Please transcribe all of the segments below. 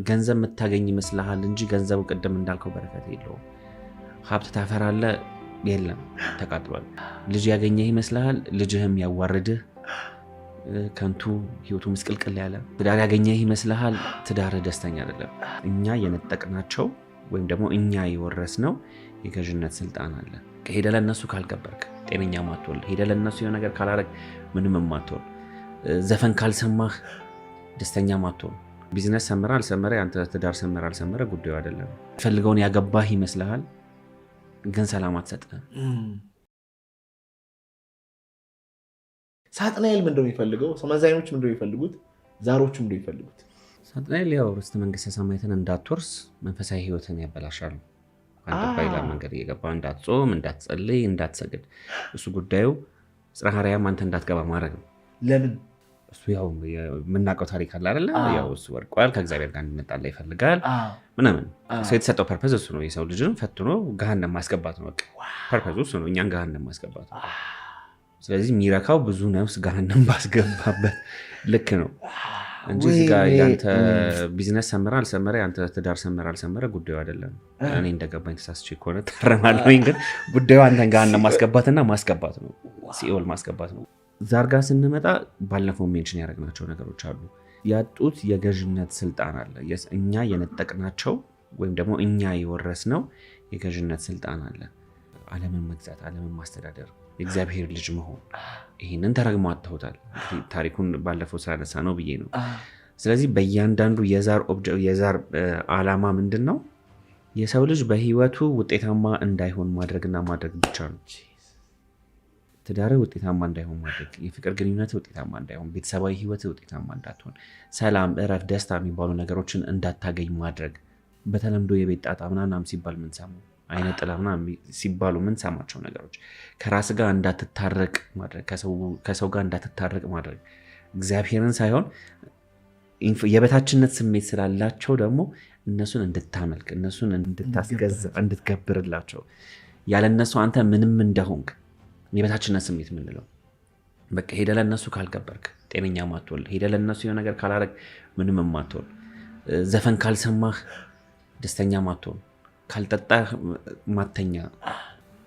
ገንዘብ የምታገኝ ይመስልሃል እንጂ ገንዘቡ ቅድም እንዳልከው በረከት የለውም። ሀብት ታፈራለህ፣ የለም ተቃጥሏል። ልጅ ያገኘህ ይመስልሃል፣ ልጅህም ያዋርድህ ከንቱ ህይወቱ ምስቅልቅል ያለ። ትዳር ያገኘህ ይመስልሃል፣ ትዳርህ ደስተኛ አይደለም። እኛ የነጠቅናቸው ወይም ደግሞ እኛ የወረስነው የገዥነት ስልጣን አለ። ሄደ ለነሱ ካልገበርክ ጤነኛ ማትወል፣ ሄደ ለነሱ የሆነ ነገር ካላረግ ምንም ማትወል፣ ዘፈን ካልሰማህ ደስተኛ ማትወል። ቢዝነስ ሰመረ አልሰመረ ያንተ ትዳር ሰመረ አልሰመረ ጉዳዩ አይደለም። ፈልገውን ያገባህ ይመስልሃል ግን ሰላም አትሰጥህ። ሳጥናኤል ምንድነው የሚፈልገው? ሰማዛይኖች ምንድነው የሚፈልጉት? ዛሮች ምንድነው የሚፈልጉት? ሳጥናኤል ያው ርስተ መንግስተ ሰማያትን እንዳትወርስ መንፈሳዊ ህይወትን ያበላሻሉ። አንተ ባይላ መንገድ እየገባ እንዳትጾም፣ እንዳትጸልይ፣ እንዳትሰግድ እሱ ጉዳዩ ጽርሐ አርያም አንተ እንዳትገባ ማድረግ ነው። ለምን? እሱ ያው የምናውቀው ታሪክ አለ አይደለ? ያው እሱ ወርቋል፣ ከእግዚአብሔር ጋር እንድንጣላ ይፈልጋል ምናምን። እሱ የተሰጠው ፐርፐዝ እሱ ነው። የሰው ልጅን ፈትኖ ገሃነም ማስገባት ነው። በቃ ፐርፐዙ እሱ ነው፣ እኛን ገሃነም ማስገባት ነው። ስለዚህ የሚረካው ብዙ ነፍስ ገሃነም ባስገባበት ልክ ነው እንጂ እዚህ ጋር ያንተ ቢዝነስ ሰመረ አልሰመረ ያንተ ትዳር ሰመረ አልሰመረ ጉዳዩ አይደለም። እኔ እንደገባኝ ተሳስቼ ከሆነ ታረማለሁኝ፣ ግን ጉዳዩ አንተን ገሃነም ማስገባትና ማስገባት ነው፣ ሲኦል ማስገባት ነው። ዛር ጋር ስንመጣ ባለፈው ሜንሽን ያደረግናቸው ነገሮች አሉ። ያጡት የገዥነት ስልጣን አለ። እኛ የነጠቅናቸው ወይም ደግሞ እኛ የወረስነው የገዥነት ስልጣን አለ። ዓለምን መግዛት፣ ዓለምን ማስተዳደር፣ የእግዚአብሔር ልጅ መሆን። ይህንን ተረግሞ አጥተውታል። ታሪኩን ባለፈው ስላነሳ ነው ብዬ ነው። ስለዚህ በእያንዳንዱ የዛር ዓላማ ምንድን ነው? የሰው ልጅ በህይወቱ ውጤታማ እንዳይሆን ማድረግና ማድረግ ብቻ ነው። ትዳር ውጤታማ እንዳይሆን ማድረግ፣ የፍቅር ግንኙነት ውጤታማ እንዳይሆን፣ ቤተሰባዊ ህይወት ውጤታማ እንዳትሆን፣ ሰላም፣ እረፍት፣ ደስታ የሚባሉ ነገሮችን እንዳታገኝ ማድረግ። በተለምዶ የቤት ጣጣ ምናምን ሲባል ምን ሰማው? አይነ ጥላ ምናምን ሲባሉ ምን ሰማቸው ነገሮች። ከራስ ጋር እንዳትታረቅ ማድረግ፣ ከሰው ጋር እንዳትታረቅ ማድረግ፣ እግዚአብሔርን ሳይሆን የበታችነት ስሜት ስላላቸው ደግሞ እነሱን እንድታመልክ፣ እነሱን እንድታስገዛ፣ እንድትገብርላቸው፣ ያለ እነሱ አንተ ምንም እንደሆንክ የበታችነት ስሜት ምንለው። በቃ ሄደ ለነሱ ካልገበርክ ጤነኛ ማትወል፣ ሄደ ለነሱ የሆነ ነገር ካላረግ ምንም ማትወል፣ ዘፈን ካልሰማህ ደስተኛ ማትወል፣ ካልጠጣህ ማተኛ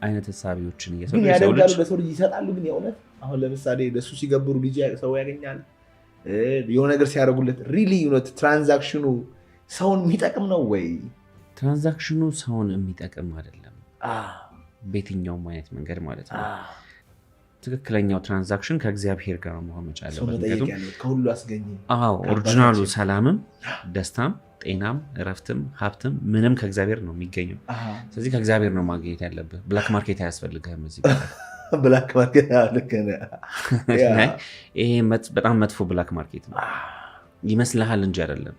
አይነት ሐሳቢዎችን ያደርጋሉ። ለሰው ልጅ ይሰጣሉ። ግን የእውነት አሁን ለምሳሌ ለሱ ሲገብሩ ልጅ ሰው ያገኛል። የሆነ ነገር ሲያደርጉለት ሪሊ ዩኒት ትራንዛክሽኑ ሰውን የሚጠቅም ነው ወይ? ትራንዛክሽኑ ሰውን የሚጠቅም አይደለም በየትኛውም አይነት መንገድ ማለት ነው። ትክክለኛው ትራንዛክሽን ከእግዚአብሔር ጋር መሆን መቻል አለበት። ከሁሉ አስገኝ። ኦሪጂናሉ ሰላምም፣ ደስታም፣ ጤናም፣ እረፍትም፣ ሀብትም ምንም ከእግዚአብሔር ነው የሚገኘው። ስለዚህ ከእግዚአብሔር ነው ማግኘት ያለብህ። ብላክ ማርኬት አያስፈልግህም። እዚህ ብላክ ማርኬት ይሄ በጣም መጥፎ ብላክ ማርኬት ነው። ይመስልሃል እንጂ አይደለም።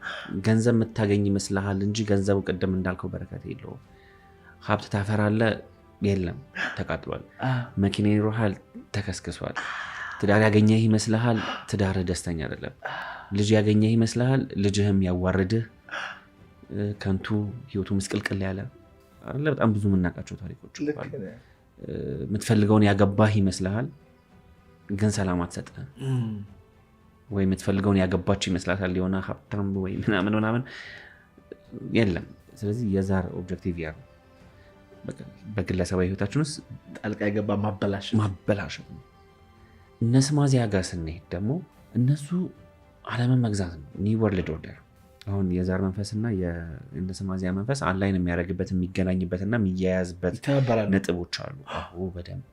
ገንዘብ የምታገኝ ይመስልሃል እንጂ ገንዘቡ ቅድም እንዳልከው በረከት የለውም። ሀብት ታፈራለህ፣ የለም ተቃጥሏል። መኪና ይሮሃል፣ ተከስክሷል። ትዳር ያገኘህ ይመስልሃል፣ ትዳርህ ደስተኛ አይደለም። ልጅ ያገኘህ ይመስልሃል፣ ልጅህም ያዋርድህ ከንቱ ህይወቱ ምስቅልቅል ያለ አይደለ? በጣም ብዙ የምናውቃቸው ታሪኮች አሉ። የምትፈልገውን ያገባህ ይመስልሃል ግን ሰላም አትሰጥህ። ወይ የምትፈልገውን ያገባች ይመስላታል የሆነ ሀብታም ወይ ምናምን የለም። ስለዚህ የዛር ኦብጀክቲቭ ያ ነው። በግለሰባዊ ህይወታችን ውስጥ ጣልቃ የገባ ማበላሸት ነው። እነ ስማዚያ ጋር ስንሄድ ደግሞ እነሱ ዓለምን መግዛት ነው። ኒው ወርልድ ኦርደር። አሁን የዛር መንፈስና የእነ ስማዚያ መንፈስ አንላይን የሚያደርግበት የሚገናኝበትና የሚያያዝበት ነጥቦች አሉ። በደንብ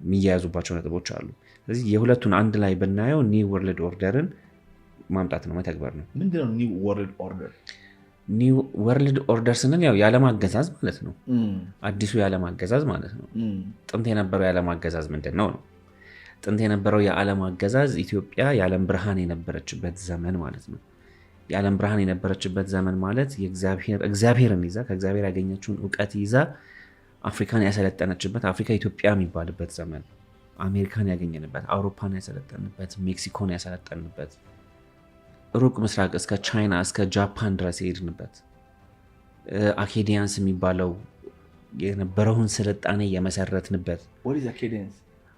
የሚያያዙባቸው ነጥቦች አሉ። ስለዚህ የሁለቱን አንድ ላይ ብናየው ኒው ወርልድ ኦርደርን ማምጣት ነው፣ መተግበር ነው። ምንድነው ኒው ወርልድ ኦርደር? ኒው ወርልድ ኦርደር ስንል ያው የዓለም አገዛዝ ማለት ነው። አዲሱ የዓለም አገዛዝ ማለት ነው። ጥንት የነበረው የዓለም አገዛዝ ምንድን ነው? ጥንት የነበረው የዓለም አገዛዝ ኢትዮጵያ የዓለም ብርሃን የነበረችበት ዘመን ማለት ነው። የዓለም ብርሃን የነበረችበት ዘመን ማለት እግዚአብሔርን ይዛ ከእግዚአብሔር ያገኘችውን እውቀት ይዛ አፍሪካን ያሰለጠነችበት፣ አፍሪካ ኢትዮጵያ የሚባልበት ዘመን፣ አሜሪካን ያገኘንበት፣ አውሮፓን ያሰለጠንበት፣ ሜክሲኮን ያሰለጠንበት፣ ሩቅ ምስራቅ እስከ ቻይና እስከ ጃፓን ድረስ የሄድንበት፣ አኬዲያንስ የሚባለው የነበረውን ስልጣኔ የመሰረትንበት።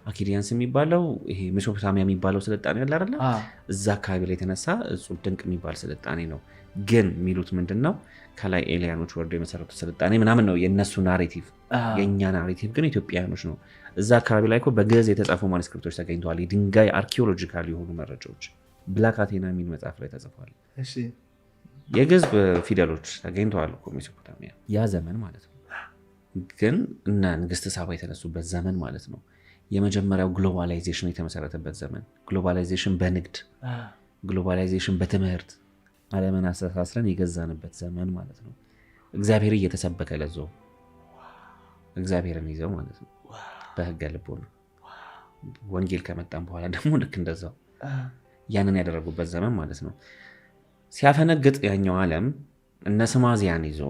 አኪዲያንስ የሚባለው ይሄ ሜሶፖታሚያ የሚባለው ስልጣኔ ያለ አይደለ? እዛ አካባቢ ላይ የተነሳ እጹብ ድንቅ የሚባል ስልጣኔ ነው። ግን የሚሉት ምንድነው ከላይ ኤሊያኖች ወርዶ የመሰረቱት ስልጣኔ ምናምን ነው የነሱ ናሬቲቭ። የኛ ናሬቲቭ ግን ኢትዮጵያውያኖች ነው። እዛ አካባቢ ላይ እኮ በግዕዝ የተጻፉ ማኑስክሪፕቶች ተገኝተዋል። የድንጋይ አርኪኦሎጂካል የሆኑ መረጃዎች ብላክ አቴና የሚል መጽሐፍ ላይ ተጽፏል። የግዕዝ ፊደሎች ተገኝተዋል እኮ ሜሶፖታሚያ ያ ዘመን ማለት ነው። ግን እነ ንግስት ሳባ የተነሱበት ዘመን ማለት ነው። የመጀመሪያው ግሎባላይዜሽን የተመሰረተበት ዘመን፣ ግሎባላይዜሽን በንግድ ግሎባላይዜሽን በትምህርት ዓለምን አስተሳስረን የገዛንበት ዘመን ማለት ነው። እግዚአብሔር እየተሰበከ ለዛው እግዚአብሔርን ይዘው ማለት ነው። በህገ ልቦና ወንጌል ከመጣም በኋላ ደግሞ ልክ እንደዛው ያንን ያደረጉበት ዘመን ማለት ነው። ሲያፈነግጥ ያኛው ዓለም እነ ስማዚያን ይዞ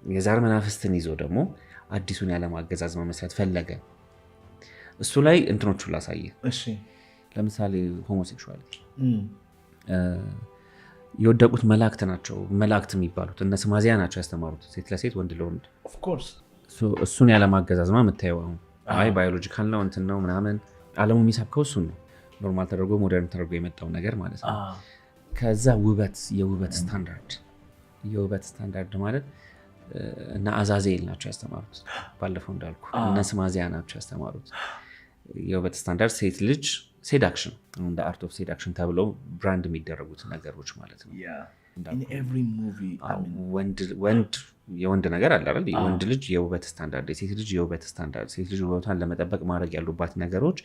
የዛር መናፍስትን ይዞ ደግሞ አዲሱን የዓለም አገዛዝ መመስረት ፈለገ። እሱ ላይ እንትኖቹ ላሳየ። ለምሳሌ ሆሞሴክሹዋሊቲ የወደቁት መላእክት ናቸው። መላእክት የሚባሉት እነ ስማዚያ ናቸው ያስተማሩት፣ ሴት ለሴት ወንድ ለወንድ። እሱን የዓለም አገዛዝማ የምታየው አሁን አይ ባዮሎጂካል ነው እንትን ነው ምናምን ዓለሙ የሚሰብከው እሱን ነው። ኖርማል ተደርጎ ሞደርን ተደርጎ የመጣው ነገር ማለት ነው። ከዛ የውበት ስታንዳርድ ማለት እና አዛዜል ናቸው ያስተማሩት። ባለፈው እንዳልኩ እነ ስማዚያ ናቸው ያስተማሩት። የውበት ስታንዳርድ ሴት ልጅ ሴዳክሽን እንደ አርት ኦፍ ሴዳክሽን ተብለው ብራንድ የሚደረጉት ነገሮች ማለት ነው። ወንድ የወንድ ነገር አለ አይደል? ወንድ ልጅ የውበት ስታንዳርድ፣ የሴት ልጅ የውበት ስታንዳርድ፣ ሴት ልጅ ውበቷን ለመጠበቅ ማድረግ ያሉባት ነገሮች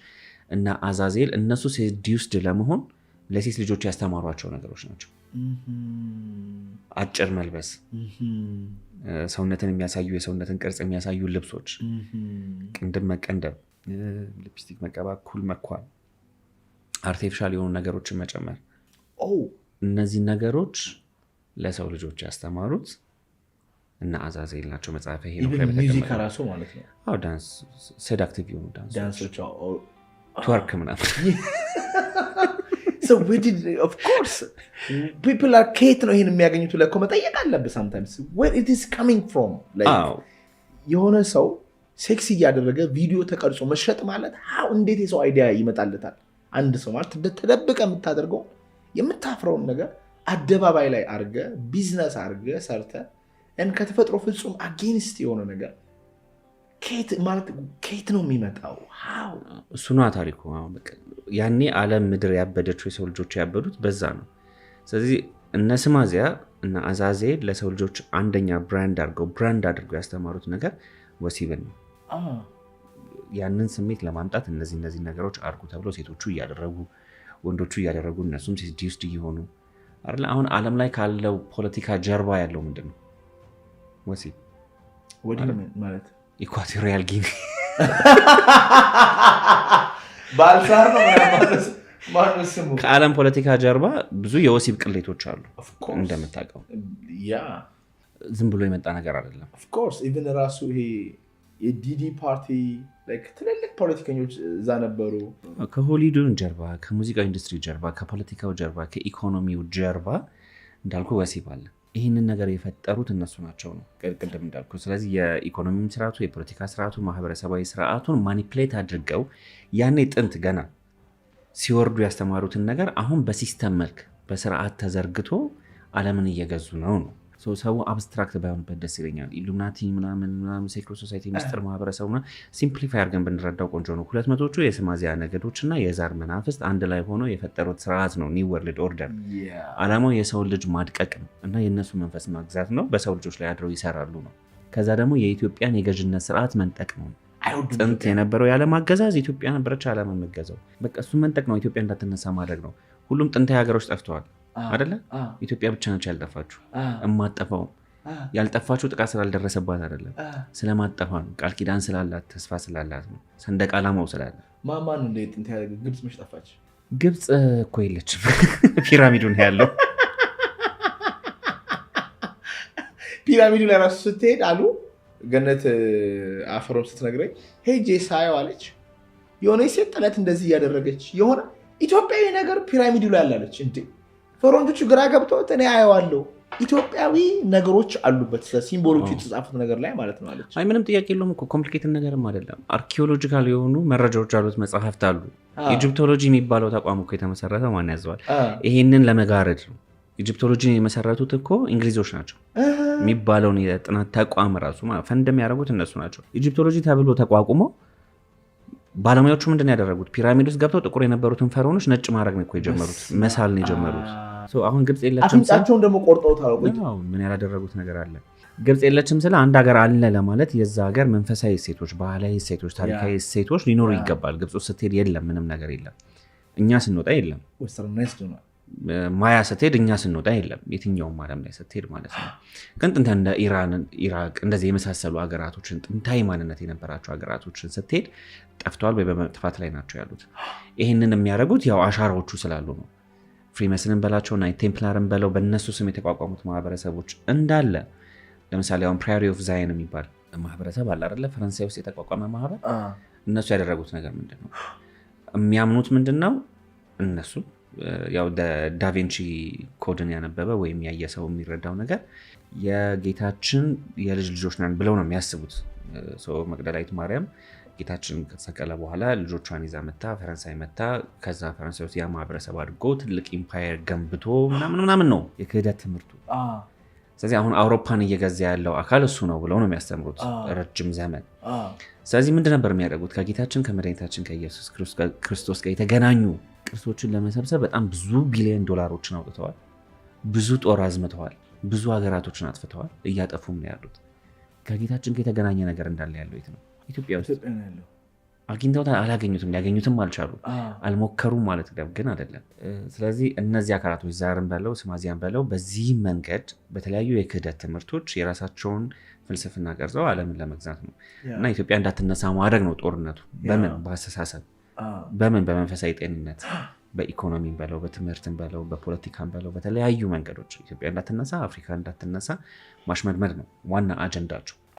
እና አዛዜል እነሱ ሴዲዩስድ ለመሆን ለሴት ልጆች ያስተማሯቸው ነገሮች ናቸው። አጭር መልበስ፣ ሰውነትን የሚያሳዩ የሰውነትን ቅርጽ የሚያሳዩ ልብሶች፣ ቅንድብ መቀንደብ፣ ሊፕስቲክ መቀባት፣ ኩል መኳል፣ አርቲፊሻል የሆኑ ነገሮችን መጨመር፣ እነዚህ ነገሮች ለሰው ልጆች ያስተማሩት እና አዛዜል ናቸው። መጽሐፈ ሚውዚክ ራሱ ማለት ነው። ዳንስ፣ ሴዳክቲቭ የሆኑ ዳንሶች፣ ትወርክ ምናምን ከየት ነው ይህን የሚያገኙት ለኮ መጠየቅ አለብህ። ሳምታይምስ it is coming from የሆነ ሰው ሴክስ እያደረገ ቪዲዮ ተቀርጾ መሸጥ ማለት እንዴት የሰው አይዲያ ይመጣለታል? አንድ ሰው ማለት ተደብቀ የምታደርገው የምታፍረውን ነገር አደባባይ ላይ አርገ ቢዝነስ አርገ ሰርተ ከተፈጥሮ ፍጹም አጌንስት የሆነ ነገር ከየት ነው የሚመጣው? እሱ ነው ታሪኩ። ያኔ ዓለም ምድር ያበደችው የሰው ልጆች ያበዱት በዛ ነው። ስለዚህ እነ ስማዚያ እና አዛዜል ለሰው ልጆች አንደኛ ብራንድ አድርገው ያስተማሩት ነገር ወሲብን ነው። ያንን ስሜት ለማምጣት እነዚህ ነገሮች አድርጉ ተብሎ ሴቶቹ እያደረጉ ወንዶቹ እያደረጉ እነሱም ሴዲዩስድ እየሆኑ አይደል? አሁን ዓለም ላይ ካለው ፖለቲካ ጀርባ ያለው ምንድን ነው? ወሲብ ማለት ኢኳቶሪያል ጊኒ ባልሳር ነው ማለት ስሙ። ከዓለም ፖለቲካ ጀርባ ብዙ የወሲብ ቅሌቶች አሉ እንደምታውቀው። ዝም ብሎ የመጣ ነገር አይደለም። ኦፍኮርስ ኢቭን ራሱ ይሄ የዲዲ ፓርቲ ትልልቅ ፖለቲከኞች እዛ ነበሩ። ከሆሊውድ ጀርባ፣ ከሙዚቃ ኢንዱስትሪ ጀርባ፣ ከፖለቲካው ጀርባ፣ ከኢኮኖሚው ጀርባ እንዳልኩ ወሲብ አለ። ይህንን ነገር የፈጠሩት እነሱ ናቸው ነው ቅድም እንዳልኩ። ስለዚህ የኢኮኖሚም ስርዓቱ፣ የፖለቲካ ስርዓቱ፣ ማህበረሰባዊ ስርዓቱን ማኒፕሌት አድርገው ያኔ ጥንት ገና ሲወርዱ ያስተማሩትን ነገር አሁን በሲስተም መልክ በስርዓት ተዘርግቶ ዓለምን እየገዙ ነው። ሰው አብስትራክት ባይሆንበት ደስ ይለኛል። ኢሉሚናቲ ምናምን ሴክሬት ሶሳይቲ ሚስጥር ማህበረሰቡ ሲምፕሊፋይ አድርገን ብንረዳው ቆንጆ ነው። 200ዎቹ የስማዚያ ነገዶች እና የዛር መናፍስት አንድ ላይ ሆነው የፈጠሩት ስርዓት ነው ኒው ወርልድ ኦርደር። ዓላማው የሰውን ልጅ ማድቀቅ ነው እና የእነሱ መንፈስ ማግዛት ነው። በሰው ልጆች ላይ አድረው ይሰራሉ ነው። ከዛ ደግሞ የኢትዮጵያን የገዥነት ስርዓት መንጠቅ ነው። ጥንት የነበረው የዓለም አገዛዝ ኢትዮጵያ ነበረች ዓለም የምትገዛው። በቃ እሱን መንጠቅ ነው። ኢትዮጵያ እንዳትነሳ ማድረግ ነው። ሁሉም ጥንታዊ ሀገሮች ጠፍተዋል አይደለ? ኢትዮጵያ ብቻ ነች ያልጠፋችሁ። እማጠፋው ያልጠፋችሁ ጥቃት ስላልደረሰባት አይደለም፣ ስለማጠፋ ነው። ቃል ኪዳን ስላላት፣ ተስፋ ስላላት ነው። ሰንደቅ ዓላማው ስላለ። ማን እንደ ጥንት ግብጽ መች ጠፋች? ግብጽ እኮ የለችም። ፒራሚዱ ነው ያለው። ፒራሚዱ ላይ ራሱ ስትሄድ አሉ ገነት አፈሮም ስትነግረኝ ሄጄ ሳየው አለች የሆነ ሴት ጥለት እንደዚህ እያደረገች የሆነ ኢትዮጵያዊ ነገር ፒራሚዱ ላይ አላለች። እንዴ ፈረንጆቹ ግራ ገብቶት እኔ አየዋለሁ ኢትዮጵያዊ ነገሮች አሉበት ሲምቦሎቹ የተጻፉት ነገር ላይ ማለት ነው አለች። አይ ምንም ጥያቄ የለውም እኮ ኮምፕሊኬትድ ነገርም አይደለም። አርኪኦሎጂካል የሆኑ መረጃዎች አሉት፣ መጽሐፍት አሉ። ኢጂፕቶሎጂ የሚባለው ተቋም እኮ የተመሰረተው ማን ያዘዋል? ይሄንን ለመጋረድ ነው። ኢጂፕቶሎጂን የመሰረቱት እኮ እንግሊዞች ናቸው። የሚባለውን የጥናት ተቋም ራሱ ፈንድ የሚያደርጉት እነሱ ናቸው። ኢጂፕቶሎጂ ተብሎ ተቋቁሞ ባለሙያዎቹ ምንድን ያደረጉት? ፒራሚድ ውስጥ ገብተው ጥቁር የነበሩትን ፈርዖኖች ነጭ ማድረግ ነው እኮ የጀመሩት፣ መሳል ነው የጀመሩት። አሁን ግብጽ የለችም፣ አፍንጫቸውን ደግሞ ቆርጠውታል። ምን ያላደረጉት ነገር አለ? ግብጽ የለችም ስለ አንድ ሀገር አለ ለማለት የዛ ሀገር መንፈሳዊ እሴቶች፣ ባህላዊ እሴቶች፣ ታሪካዊ እሴቶች ሊኖሩ ይገባል። ግብጽ ውስጥ ስትሄድ የለም፣ ምንም ነገር የለም። እኛ ስንወጣ የለም። ማያ ስትሄድ እኛ ስንወጣ የለም። የትኛውም ዓለም ላይ ስትሄድ ማለት ነው። ግን ጥንት እንደ ኢራን፣ ኢራቅ እንደዚህ የመሳሰሉ ሀገራቶችን ጥንታዊ ማንነት የነበራቸው ሀገራቶችን ስትሄድ ጠፍተዋል ወይ በመጥፋት ላይ ናቸው ያሉት። ይህንን የሚያደርጉት ያው አሻራዎቹ ስላሉ ነው። ፍሪመስንን በላቸው ናይት ቴምፕላርን በለው በእነሱ ስም የተቋቋሙት ማህበረሰቦች እንዳለ ለምሳሌ አሁን ፕራሪ ኦፍ ዛይን የሚባል ማህበረሰብ አለ አይደለ? ፈረንሳይ ውስጥ የተቋቋመ ማህበር። እነሱ ያደረጉት ነገር ምንድን ነው? የሚያምኑት ምንድን ነው? እነሱ ያው ዳቪንቺ ኮድን ያነበበ ወይም ያየ ሰው የሚረዳው ነገር የጌታችን የልጅ ልጆች ነን ብለው ነው የሚያስቡት። መቅደላዊት ማርያም ጌታችን ከተሰቀለ በኋላ ልጆቿን ይዛ መታ ፈረንሳይ መታ። ከዛ ፈረንሳይ ውስጥ ያ ማህበረሰብ አድጎ ትልቅ ኢምፓየር ገንብቶ ምናምን ነው የክህደት ትምህርቱ። ስለዚህ አሁን አውሮፓን እየገዛ ያለው አካል እሱ ነው ብለው ነው የሚያስተምሩት ረጅም ዘመን። ስለዚህ ምንድን ነበር የሚያደርጉት? ከጌታችን ከመድኃኒታችን ከኢየሱስ ክርስቶስ ጋር የተገናኙ ቅርሶችን ለመሰብሰብ በጣም ብዙ ቢሊዮን ዶላሮችን አውጥተዋል። ብዙ ጦር አዝምተዋል። ብዙ ሀገራቶችን አጥፍተዋል። እያጠፉም ነው ያሉት። ከጌታችን ጋር የተገናኘ ነገር እንዳለ ያለው የት ነው? ኢትዮጵያ ውስጥ አግኝተውታል? አላገኙትም። ሊያገኙትም አልቻሉ። አልሞከሩም ማለት ግን አይደለም። ስለዚህ እነዚህ አካላቶች ዛርን በለው ስማዚያን በለው በዚህ መንገድ በተለያዩ የክህደት ትምህርቶች የራሳቸውን ፍልስፍና ቀርጸው ዓለምን ለመግዛት ነው እና ኢትዮጵያ እንዳትነሳ ማድረግ ነው ጦርነቱ። በምን? በአስተሳሰብ በምን? በመንፈሳዊ ጤንነት፣ በኢኮኖሚም በለው በትምህርትም በለው በፖለቲካም በለው በተለያዩ መንገዶች ኢትዮጵያ እንዳትነሳ፣ አፍሪካ እንዳትነሳ ማሽመድመድ ነው ዋና አጀንዳቸው።